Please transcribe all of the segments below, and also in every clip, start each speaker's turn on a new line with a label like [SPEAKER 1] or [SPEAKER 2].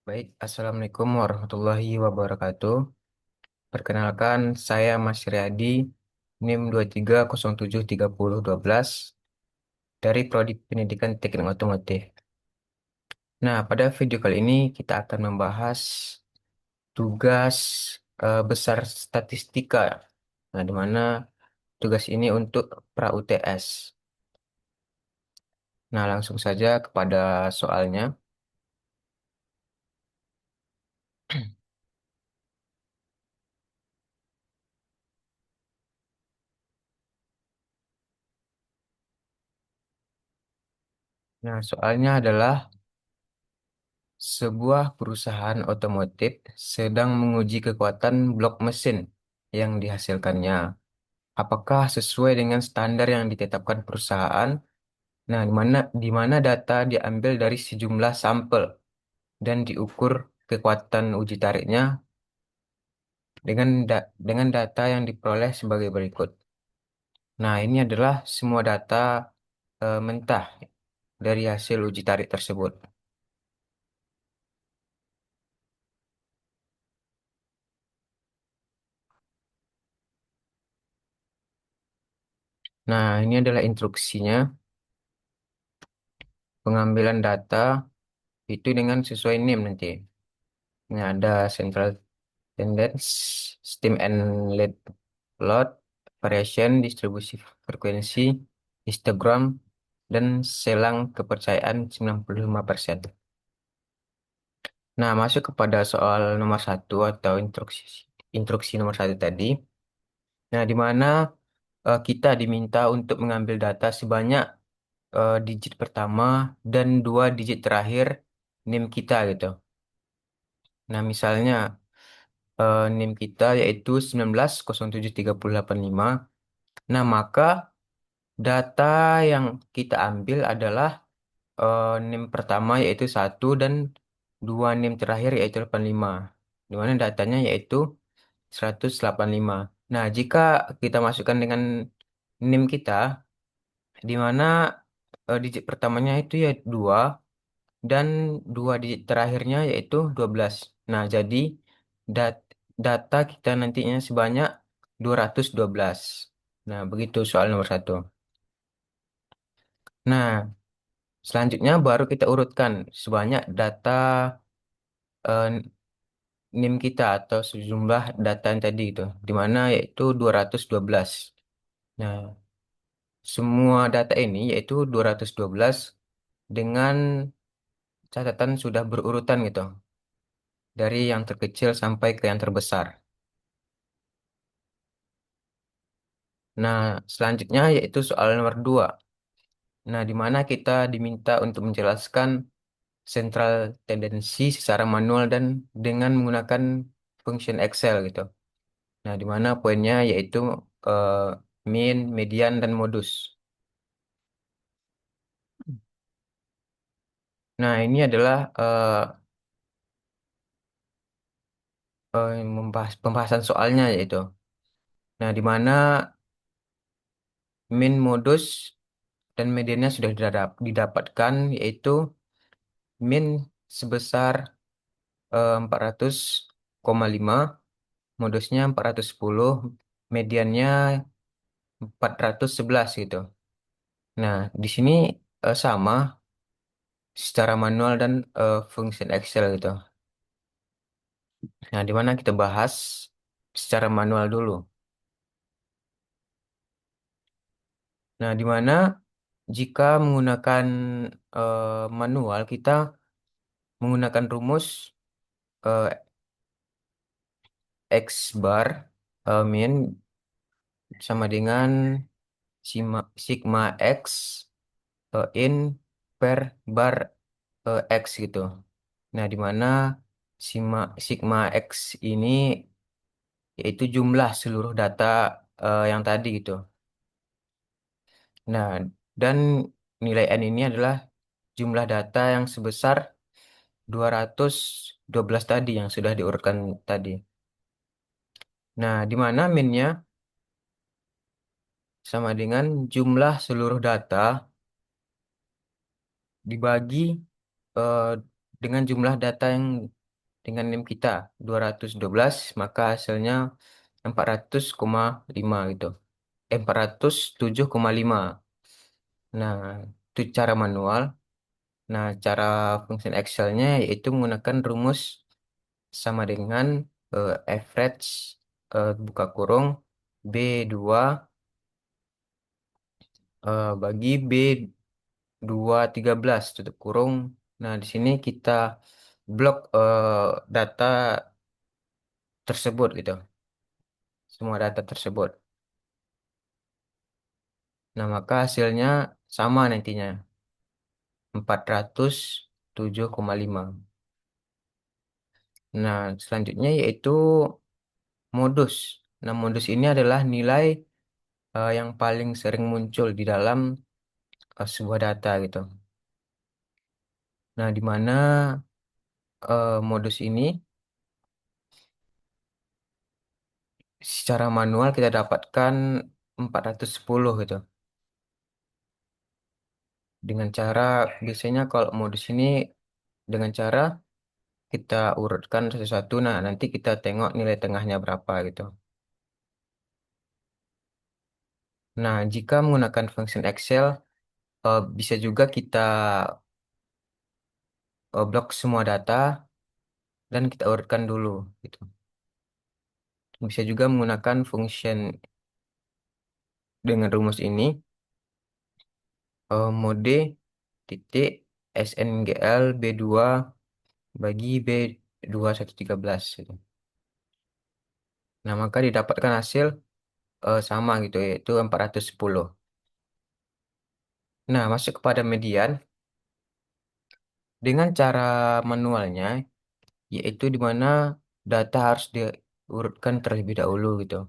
[SPEAKER 1] Baik, Assalamualaikum warahmatullahi wabarakatuh. Perkenalkan, saya Mas Riyadi, NIM 23073012 dari Prodi Pendidikan Teknik Otomotif. Nah, pada video kali ini kita akan membahas tugas besar statistika. Nah, di mana tugas ini untuk pra-UTS. Nah, langsung saja kepada soalnya. Nah, soalnya adalah sebuah perusahaan otomotif sedang menguji kekuatan blok mesin yang dihasilkannya. Apakah sesuai dengan standar yang ditetapkan perusahaan? Nah, di mana data diambil dari sejumlah sampel dan diukur kekuatan uji tariknya dengan data yang diperoleh sebagai berikut. Nah, ini adalah semua data mentah dari hasil uji tarik tersebut. Nah, ini adalah instruksinya. Pengambilan data itu dengan sesuai NIM nanti. Ini ada central tendance, steam and lead load, variation, distribusi frekuensi, histogram, dan selang kepercayaan 95%. Nah, masuk kepada soal nomor satu atau instruksi nomor satu tadi. Nah, di mana kita diminta untuk mengambil data sebanyak digit pertama dan dua digit terakhir NIM kita gitu. Nah, misalnya NIM kita yaitu 19073085. Nah, maka data yang kita ambil adalah NIM pertama yaitu satu dan dua NIM terakhir yaitu 85. Di mana datanya yaitu 185. Nah, jika kita masukkan dengan NIM kita, di mana digit pertamanya itu ya 2 dan dua digit terakhirnya yaitu 12. Nah, jadi dat data kita nantinya sebanyak 212. Nah, begitu soal nomor satu. Nah, selanjutnya baru kita urutkan sebanyak data NIM kita atau sejumlah data yang tadi itu, di mana yaitu 212. Nah, semua data ini yaitu 212 dengan catatan sudah berurutan gitu, dari yang terkecil sampai ke yang terbesar. Nah, selanjutnya yaitu soal nomor 2. Nah, di mana kita diminta untuk menjelaskan central tendency secara manual dan dengan menggunakan function Excel gitu. Nah, di mana poinnya yaitu eh, mean, median, dan modus. Nah, ini adalah pembahasan soalnya yaitu. Nah, di mana mean, modus, dan mediannya sudah didapatkan yaitu mean sebesar 400,5, modusnya 410, mediannya 411 gitu. Nah, di sini sama secara manual dan function Excel gitu. Nah, di mana kita bahas secara manual dulu. Nah, di mana jika menggunakan manual, kita menggunakan rumus eh, X bar min sama dengan sigma X in per bar X gitu. Nah, di mana sigma X ini yaitu jumlah seluruh data yang tadi gitu. Nah, dan nilai N ini adalah jumlah data yang sebesar 212 tadi yang sudah diurutkan tadi. Nah, di mana minnya sama dengan jumlah seluruh data dibagi eh, dengan jumlah data yang dengan NIM kita 212, maka hasilnya 400,5 gitu. 407,5. Nah, itu cara manual. Nah, cara fungsi Excel-nya yaitu menggunakan rumus sama dengan average buka kurung B2 bagi B213 tutup kurung. Nah, di sini kita blok data tersebut gitu. Semua data tersebut. Nah, maka hasilnya sama nantinya. 407,5. Nah, selanjutnya yaitu modus. Nah, modus ini adalah nilai yang paling sering muncul di dalam sebuah data gitu. Nah, di mana modus ini secara manual kita dapatkan 410 gitu. Dengan cara biasanya kalau modus ini dengan cara kita urutkan satu-satu. Nah, nanti kita tengok nilai tengahnya berapa gitu. Nah, jika menggunakan fungsi Excel, bisa juga kita blok semua data dan kita urutkan dulu gitu. Bisa juga menggunakan function dengan rumus ini mode titik SNGL B2 bagi B2113 gitu. Nah, maka didapatkan hasil sama gitu yaitu 410. Nah, masuk kepada median dengan cara manualnya yaitu di mana data harus diurutkan terlebih dahulu gitu.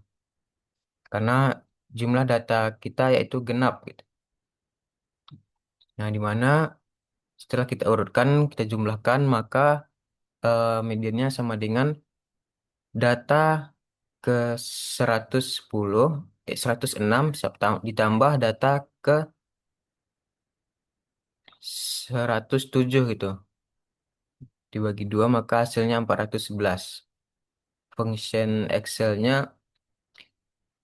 [SPEAKER 1] Karena jumlah data kita yaitu genap gitu. Nah, di mana setelah kita urutkan, kita jumlahkan, maka mediannya sama dengan data ke 110, 106 ditambah data ke 107 gitu. Dibagi dua, maka hasilnya 411. Function Excel-nya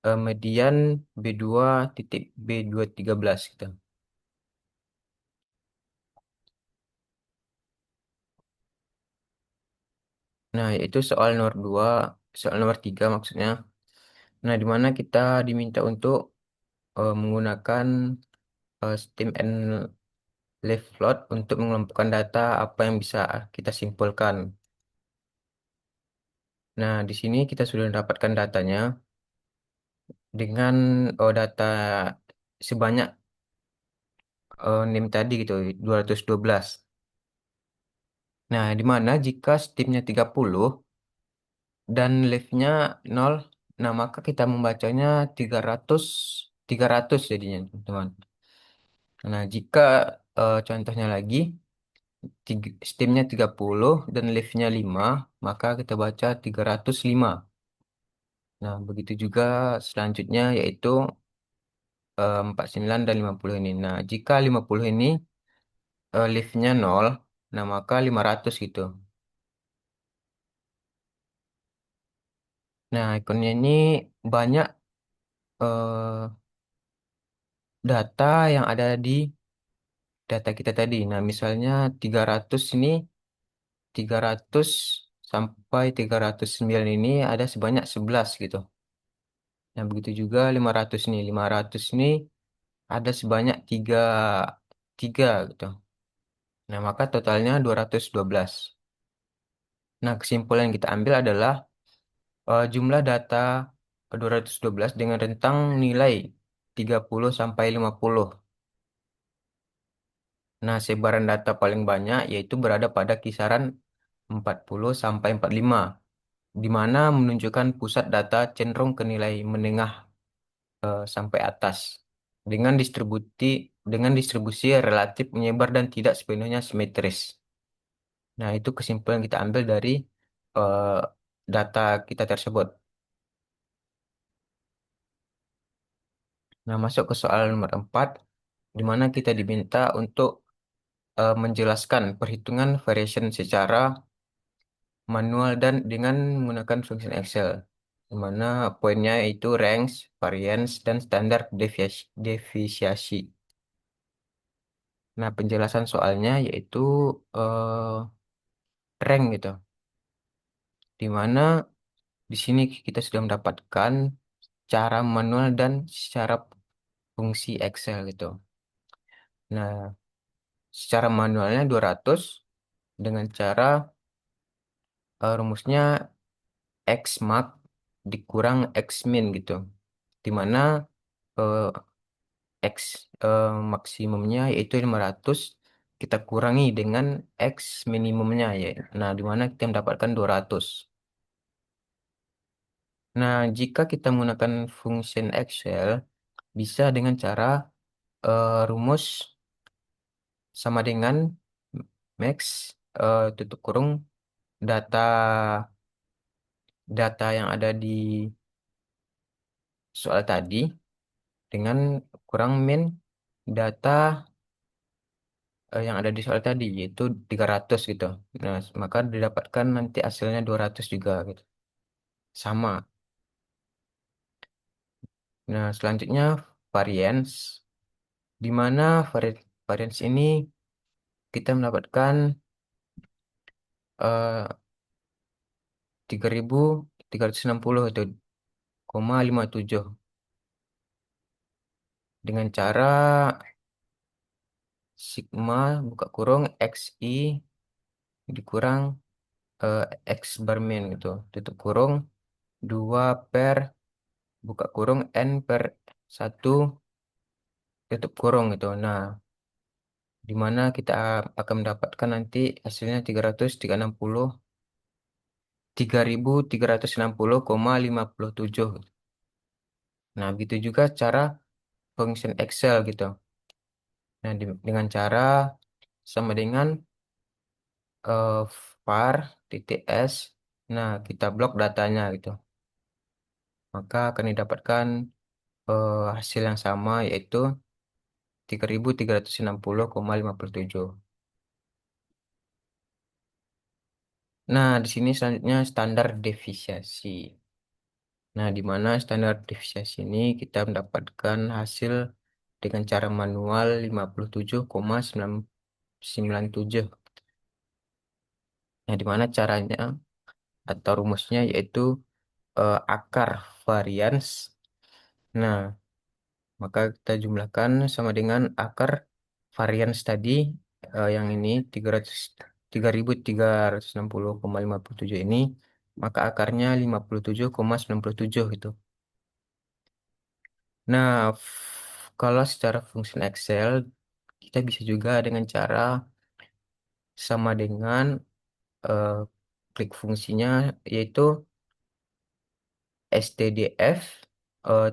[SPEAKER 1] median B2 titik B213 gitu. Nah, itu soal nomor 2, soal nomor 3 maksudnya. Nah, di mana kita diminta untuk menggunakan Steam and Leaf Plot untuk mengelompokkan data apa yang bisa kita simpulkan. Nah, di sini kita sudah mendapatkan datanya dengan data sebanyak NIM tadi gitu, 212. Nah, di mana jika Steamnya 30 dan leaf-nya 0, nah maka kita membacanya 300 jadinya, teman-teman. Nah, jika contohnya lagi Steamnya 30 dan leaf-nya 5, maka kita baca 305. Nah, begitu juga selanjutnya yaitu 49 dan 50 ini. Nah, jika 50 ini leaf-nya 0, nah maka 500 gitu. Nah, ikonnya ini banyak eh, data yang ada di data kita tadi. Nah, misalnya 300 ini, 300 sampai 309 ini ada sebanyak 11 gitu. Nah, begitu juga 500 ini. 500 ini ada sebanyak 3 gitu. Nah, maka totalnya 212. Nah, kesimpulan yang kita ambil adalah jumlah data 212 dengan rentang nilai 30 sampai 50. Nah, sebaran data paling banyak yaitu berada pada kisaran 40 sampai 45, di mana menunjukkan pusat data cenderung ke nilai menengah sampai atas dengan distribusi relatif menyebar dan tidak sepenuhnya simetris. Nah, itu kesimpulan yang kita ambil dari eh, data kita tersebut. Nah, masuk ke soal nomor 4, di mana kita diminta untuk menjelaskan perhitungan variation secara manual dan dengan menggunakan fungsi Excel. Di mana poinnya itu range, variance, dan standar deviasi. Nah, penjelasan soalnya yaitu rank gitu. Di mana di sini kita sudah mendapatkan cara manual dan secara fungsi Excel gitu. Nah, secara manualnya 200 dengan cara rumusnya X max dikurang X min gitu. Di mana eh, X maksimumnya yaitu 500 kita kurangi dengan X minimumnya ya. Nah, di mana kita mendapatkan 200. Nah, jika kita menggunakan fungsi Excel bisa dengan cara rumus sama dengan max tutup kurung data data yang ada di soal tadi dengan kurang min data yang ada di soal tadi yaitu 300 gitu. Nah, maka didapatkan nanti hasilnya 200 juga gitu. Sama. Nah, selanjutnya variance di mana variance ini kita mendapatkan 3.360 itu 57 dengan cara sigma buka kurung xi dikurang eh, x bar min gitu tutup kurung 2 per buka kurung n per 1 tutup kurung gitu. Nah, di mana kita akan mendapatkan nanti hasilnya 360 Nah, begitu juga cara function Excel gitu. Nah, dengan cara sama dengan eh, var titik s. Nah, kita blok datanya gitu. Maka akan didapatkan hasil yang sama yaitu 3.360,57. Nah, di sini selanjutnya standar deviasi. Nah, di mana standar deviasi ini kita mendapatkan hasil dengan cara manual 57,997. Nah, di mana caranya atau rumusnya yaitu akar varians. Nah, maka kita jumlahkan sama dengan akar varians tadi yang ini 3.360,57 ini, maka akarnya 57,97 itu. Nah, kalau secara fungsi Excel kita bisa juga dengan cara sama dengan eh, klik fungsinya yaitu stdf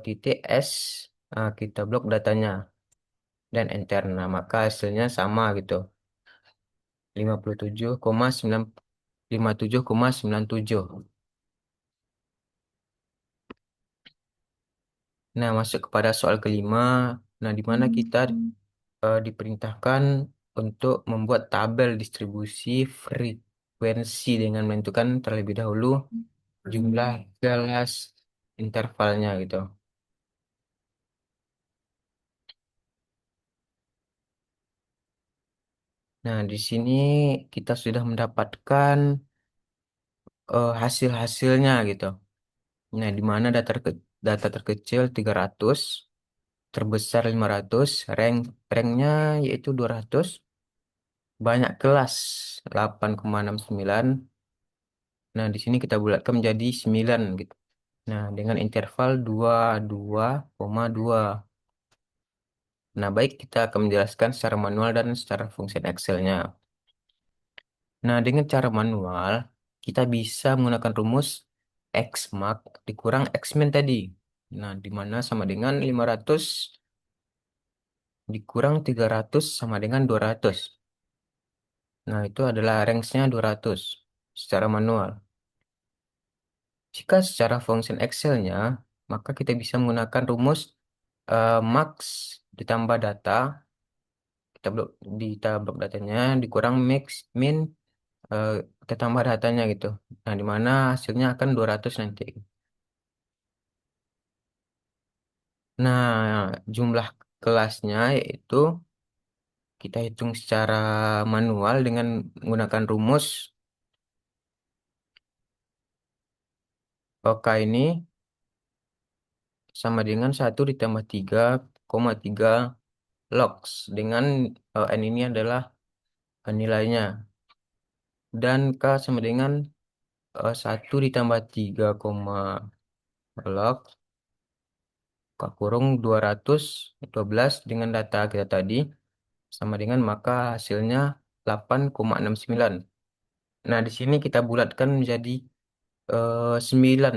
[SPEAKER 1] titik s. Nah, kita blok datanya dan enter. Nah, maka hasilnya sama gitu. 57,957. Nah, masuk kepada soal kelima. Nah, di mana kita diperintahkan untuk membuat tabel distribusi frekuensi dengan menentukan terlebih dahulu jumlah kelas intervalnya gitu. Nah, di sini kita sudah mendapatkan hasil-hasilnya gitu. Nah, di mana data terkecil 300, terbesar 500, ranknya yaitu 200, banyak kelas 8,69. Nah, di sini kita bulatkan menjadi 9 gitu. Nah, dengan interval 22,2. Nah, baik kita akan menjelaskan secara manual dan secara fungsi Excel-nya. Nah, dengan cara manual, kita bisa menggunakan rumus X max dikurang X min tadi. Nah, di mana sama dengan 500 dikurang 300 sama dengan 200. Nah, itu adalah range-nya 200 secara manual. Jika secara fungsi Excel-nya, maka kita bisa menggunakan rumus max ditambah data. Kita di tabel datanya dikurang mix min eh, kita tambah datanya gitu. Nah, di mana hasilnya akan 200 nanti. Nah, jumlah kelasnya yaitu kita hitung secara manual dengan menggunakan rumus OK ini sama dengan 1 ditambah 3,3 logs dengan N ini adalah nilainya. Dan K sama dengan 1 ditambah 3, log K kurung 212 dengan data kita tadi sama dengan maka hasilnya 8,69. Nah, di sini kita bulatkan menjadi 9.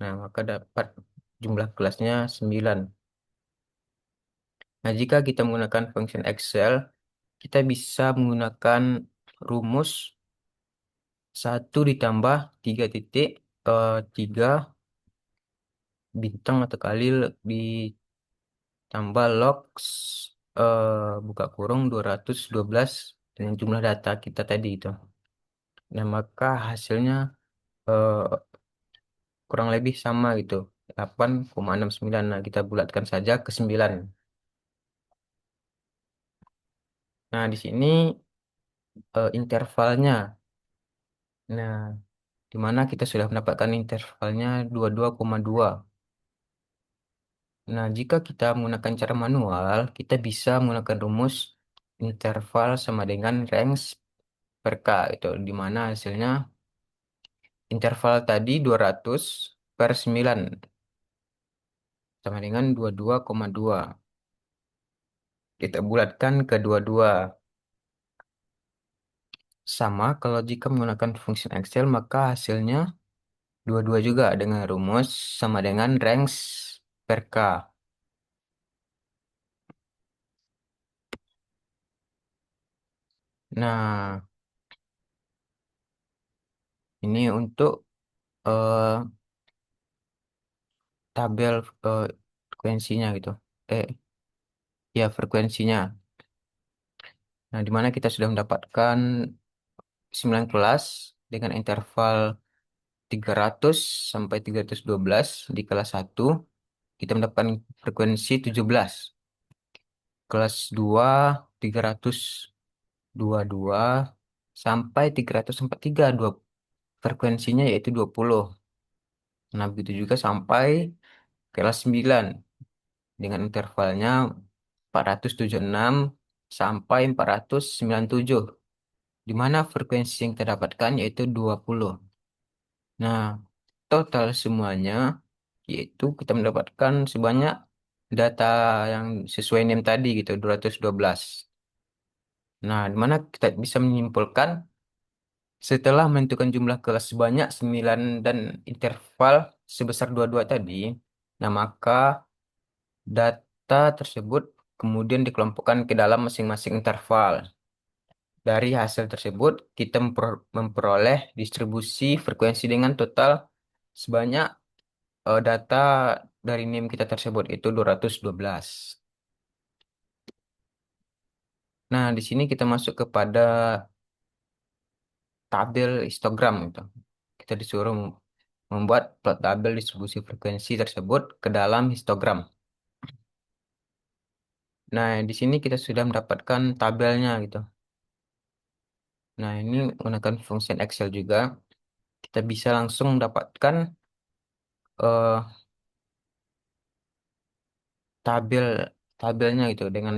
[SPEAKER 1] Nah, maka dapat jumlah kelasnya 9. Nah, jika kita menggunakan function Excel, kita bisa menggunakan rumus 1 ditambah 3 titik 3 bintang atau kali ditambah logs buka kurung 212 dengan jumlah data kita tadi itu. Nah, maka hasilnya eh, kurang lebih sama gitu. 8,69. Nah, kita bulatkan saja ke 9. Nah, di sini intervalnya. Nah, di mana kita sudah mendapatkan intervalnya 22,2. Nah, jika kita menggunakan cara manual, kita bisa menggunakan rumus interval sama dengan range per K itu, di mana hasilnya interval tadi 200 per 9 sama dengan 22,2. Kita bulatkan ke dua-dua. Sama kalau jika menggunakan fungsi Excel, maka hasilnya dua-dua juga dengan rumus sama dengan range per K. Nah, ini untuk eh, tabel frekuensinya gitu. Eh, ya frekuensinya. Nah, di mana kita sudah mendapatkan 9 kelas dengan interval 300 sampai 312 di kelas 1, kita mendapatkan frekuensi 17. Kelas 2 322 sampai 343 dua frekuensinya yaitu 20. Nah, begitu juga sampai kelas 9 dengan intervalnya 476 sampai 497, di mana frekuensi yang kita dapatkan yaitu 20. Nah, total semuanya yaitu kita mendapatkan sebanyak data yang sesuai NIM tadi gitu 212. Nah, di mana kita bisa menyimpulkan setelah menentukan jumlah kelas sebanyak 9 dan interval sebesar 22 tadi, nah maka data tersebut kemudian dikelompokkan ke dalam masing-masing interval. Dari hasil tersebut, kita memperoleh distribusi frekuensi dengan total sebanyak data dari NIM kita tersebut itu 212. Nah, di sini kita masuk kepada tabel histogram itu. Kita disuruh membuat plot tabel distribusi frekuensi tersebut ke dalam histogram. Nah, di sini kita sudah mendapatkan tabelnya gitu. Nah, ini menggunakan fungsi Excel juga. Kita bisa langsung mendapatkan eh, tabel tabelnya gitu dengan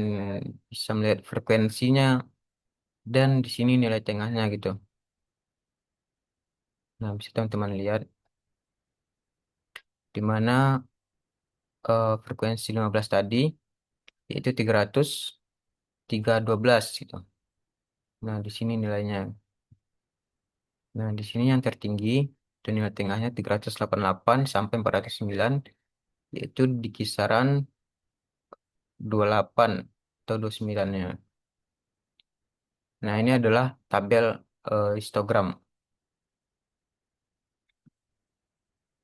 [SPEAKER 1] bisa melihat frekuensinya dan di sini nilai tengahnya gitu. Nah, bisa teman-teman lihat di mana frekuensi 15 tadi yaitu 300 312 gitu. Nah, di sini nilainya. Nah, di sini yang tertinggi dan nilai tengahnya 388 sampai 409 yaitu di kisaran 28 atau 29-nya. Nah, ini adalah tabel histogram.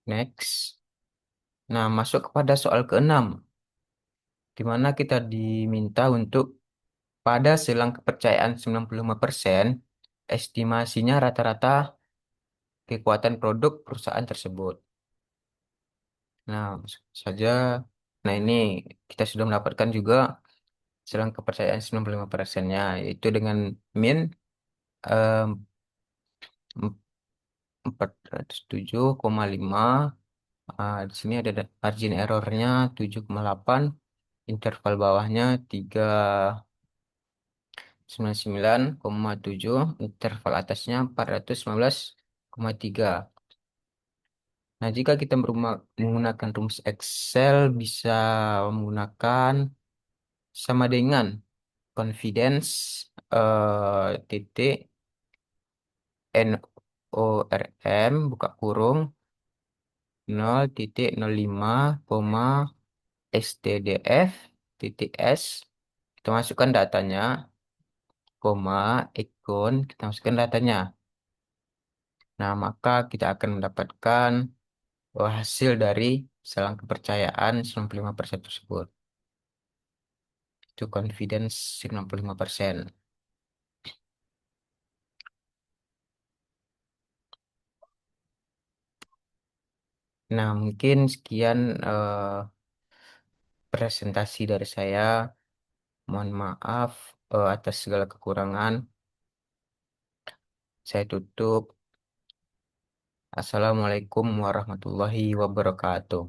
[SPEAKER 1] Next. Nah, masuk kepada soal ke-6, di mana kita diminta untuk pada selang kepercayaan 95%, estimasinya rata-rata kekuatan produk perusahaan tersebut. Nah, saja. Nah, ini kita sudah mendapatkan juga selang kepercayaan 95%-nya, yaitu dengan min em, 407,5. Di sini ada margin errornya 7,8, interval bawahnya 399,7, interval atasnya 415,3. Nah, jika kita menggunakan rumus Excel, bisa menggunakan sama dengan confidence titik NORM buka kurung 0,05, koma STDF titik S. Kita masukkan datanya, koma Icon, kita masukkan datanya. Nah, maka kita akan mendapatkan hasil dari selang kepercayaan 95% tersebut. Itu confidence 95%. Nah, mungkin sekian presentasi dari saya. Mohon maaf atas segala kekurangan. Saya tutup. Assalamualaikum warahmatullahi wabarakatuh.